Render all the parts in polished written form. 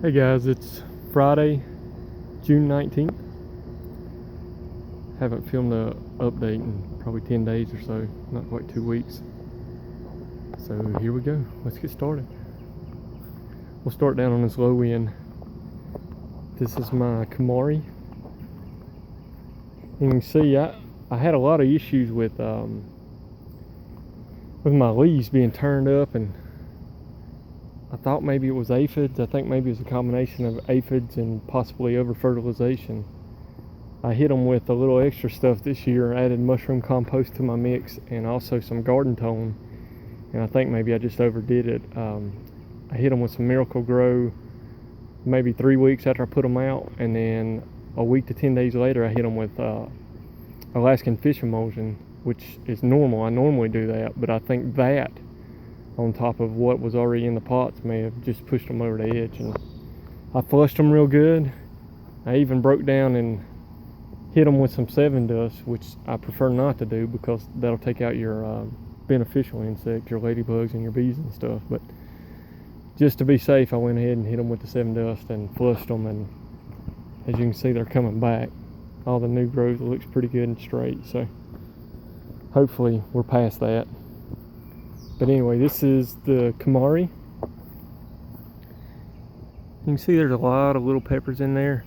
Hey guys, it's Friday, June 19th. Haven't filmed an update in probably 10 days or so, not quite 2 weeks. So here we go, let's get started. We'll start down on this low end. This is my Kamari. You can see I had a lot of issues with my leaves being turned up, and I thought maybe it was aphids. I think maybe it was a combination of aphids and possibly over fertilization. I hit them with a little extra stuff this year. I added mushroom compost to my mix and also some garden tone, and I think maybe I just overdid it. I hit them with some Miracle-Gro maybe 3 weeks after I put them out, and then a week to 10 days later I hit them with Alaskan fish emulsion, which is normal. I normally do that, but I think that on top of what was already in the pots may have just pushed them over the edge. And I flushed them real good. I even broke down and hit them with some 7 dust, which I prefer not to do because that'll take out your beneficial insects, your ladybugs and your bees and stuff. But just to be safe, I went ahead and hit them with the 7 dust and flushed them, and as you can see, they're coming back. All the new growth looks pretty good and straight, so hopefully we're past that. But anyway, this is the Kamari. You can see there's a lot of little peppers in there.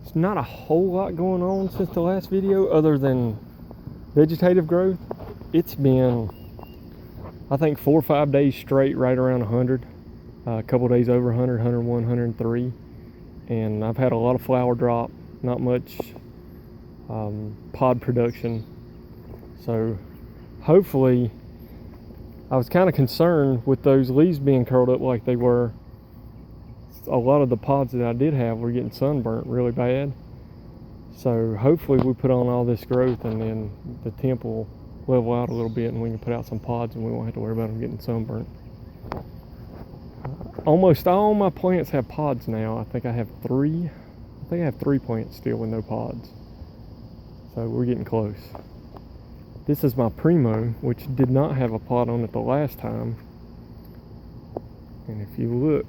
It's not a whole lot going on since the last video other than vegetative growth. It's been, I think, 4 or 5 days straight right around 100. A couple days over 100, 101, 103. And I've had a lot of flower drop, not much pod production. So hopefully, I was kind of concerned with those leaves being curled up like they were. A lot of the pods that I did have were getting sunburnt really bad. So hopefully we put on all this growth and then the temp will level out a little bit and we can put out some pods and we won't have to worry about them getting sunburnt. Almost all my plants have pods now. I think I have 3 plants still with no pods. So we're getting close. This is my Primo, which did not have a pod on it the last time. And if you look,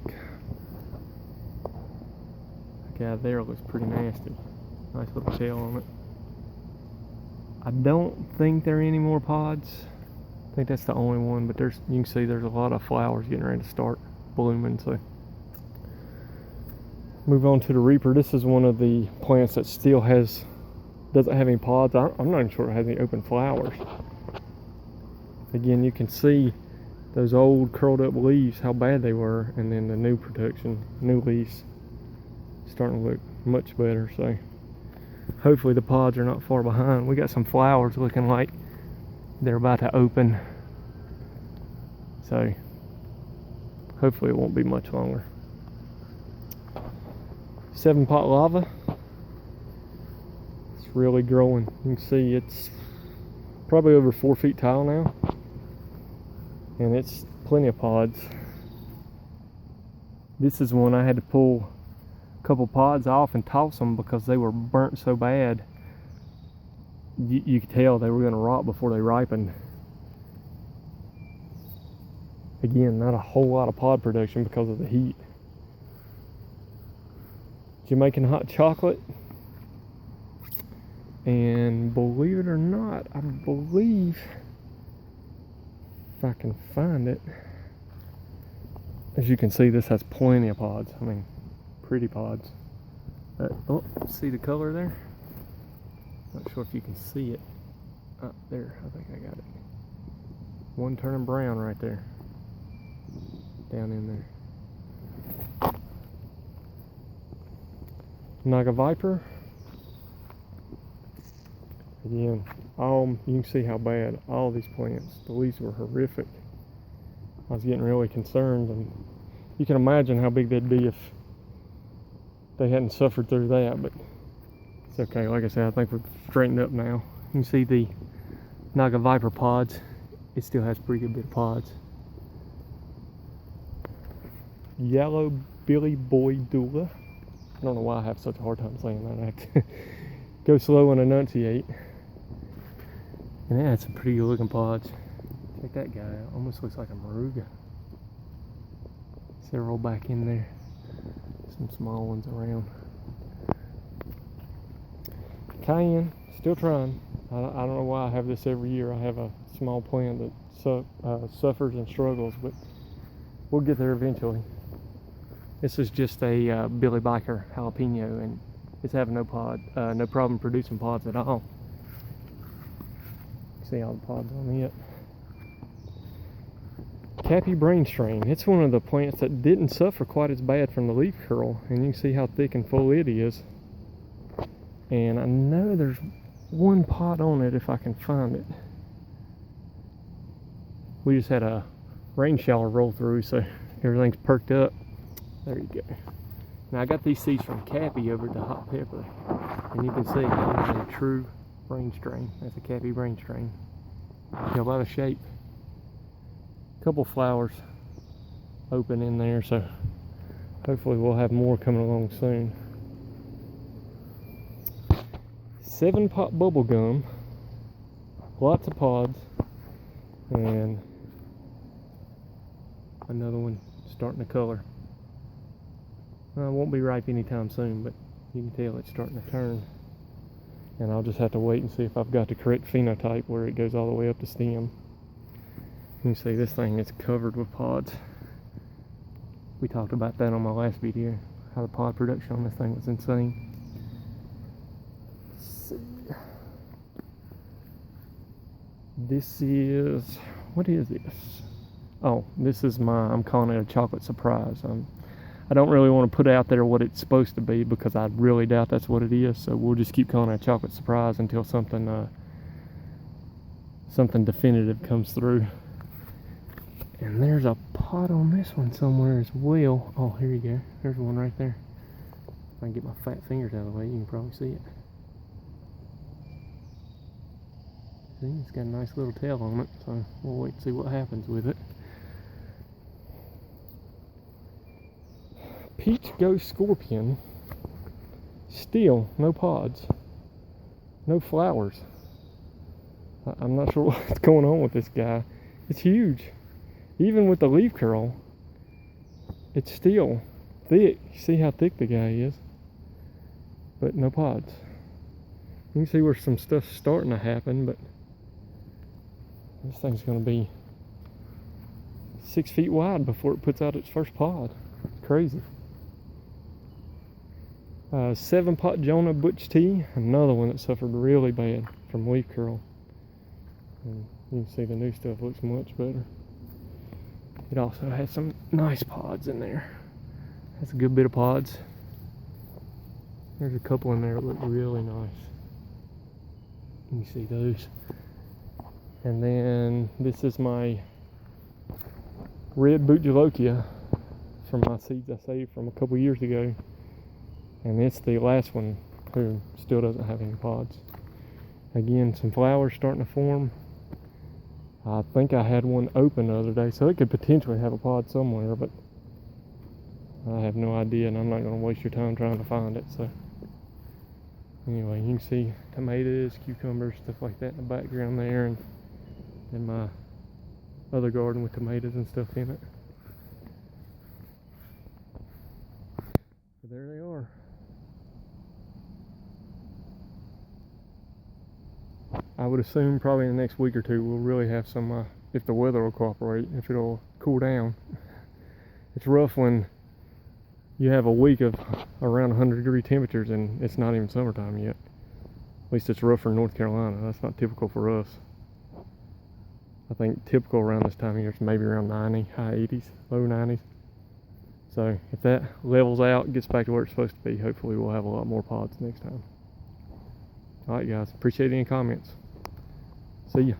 that guy there looks pretty nasty. Nice little tail on it. I don't think there are any more pods. I think that's the only one, but you can see there's a lot of flowers getting ready to start blooming. So move on to the Reaper. This is one of the plants that still doesn't have any pods. I'm not even sure it has any open flowers. Again, you can see those old curled up leaves, how bad they were, and then the new production, new leaves, starting to look much better. So hopefully the pods are not far behind. We got some flowers looking like they're about to open. So hopefully it won't be much longer. 7-pot lava. Really growing. You can see it's probably over 4 feet tall now, and it's plenty of pods. This is one I had to pull a couple pods off and toss them because they were burnt so bad. You could tell they were going to rot before they ripened. Again, not a whole lot of pod production because of the heat. Jamaican hot chocolate. And believe it or not, I believe, if I can find it, as you can see, this has plenty of pods. I mean, pretty pods. Oh, see the color there? Not sure if you can see it. There, I think I got it. One turning brown right there. Down in there. Naga Viper. Again, you can see how bad all these plants, the leaves were horrific. I was getting really concerned, and you can imagine how big they'd be if they hadn't suffered through that, but it's okay. Like I said, I think we've straightened up now. You can see the Naga Viper pods. It still has a pretty good bit of pods. Yellow Billy Boy Dula. I don't know why I have such a hard time saying that. I have to go slow and enunciate. And it had some pretty good looking pods. Check that guy out. Almost looks like a Moruga. Several back in there. some small ones around. Cayenne, still trying. I don't know why I have this every year. I have a small plant that suffers and struggles, but we'll get there eventually. This is just a Billy Biker jalapeno, and it's having no problem producing pods at all. See all the pods on it. Cappy brain strain. It's one of the plants that didn't suffer quite as bad from the leaf curl, and you can see how thick and full it is. And I know there's one pod on it if I can find it. We just had a rain shower roll through, so everything's perked up. There you go. Now I got these seeds from Cappy over at the Hot Pepper, and you can see it's a true brain strain. That's a Cappy brain strain. Tell by the shape. Couple flowers open in there, so hopefully we'll have more coming along soon. 7-pot bubble gum, lots of pods, and another one starting to color. It won't be ripe anytime soon, but you can tell it's starting to turn. And I'll just have to wait and see if I've got the correct phenotype where it goes all the way up the stem. You can see this thing is covered with pods. We talked about that on my last video, how the pod production on this thing was insane. Let's see. This is, what is this? Oh, this is I'm calling it a chocolate surprise. I don't really want to put out there what it's supposed to be because I really doubt that's what it is. So we'll just keep calling it a chocolate surprise until something definitive comes through. And there's a pot on this one somewhere as well. Oh, here you go. There's one right there. If I can get my fat fingers out of the way, you can probably see it. See, it's got a nice little tail on it, so we'll wait and see what happens with it. Peach Ghost Scorpion. Still no pods. No flowers. I'm not sure what's going on with this guy. It's huge. Even with the leaf curl, it's still thick. You see how thick the guy is. But no pods. You can see where some stuff's starting to happen, but this thing's going to be 6 feet wide before it puts out its first pod. It's crazy. 7-pot Jonah Butch Tea, another one that suffered really bad from leaf curl. And you can see the new stuff looks much better. It also has some nice pods in there. That's a good bit of pods. There's a couple in there that look really nice. You can see those. And then this is my red Butylochia from my seeds I saved from a couple years ago. And it's the last one who still doesn't have any pods. Again, some flowers starting to form. I think I had one open the other day, so it could potentially have a pod somewhere, but I have no idea, and I'm not going to waste your time trying to find it. So anyway, you can see tomatoes, cucumbers, stuff like that in the background there, and in my other garden with tomatoes and stuff in it. So there they are. I would assume probably in the next week or two we'll really have some, if the weather will cooperate, if it'll cool down. It's rough when you have a week of around 100-degree temperatures and it's not even summertime yet. At least it's rough for North Carolina. That's not typical for us. I think typical around this time of year is maybe around 90, high 80s, low 90s. So if that levels out, gets back to where it's supposed to be, hopefully we'll have a lot more pods next time. Alright guys, appreciate any comments. See ya.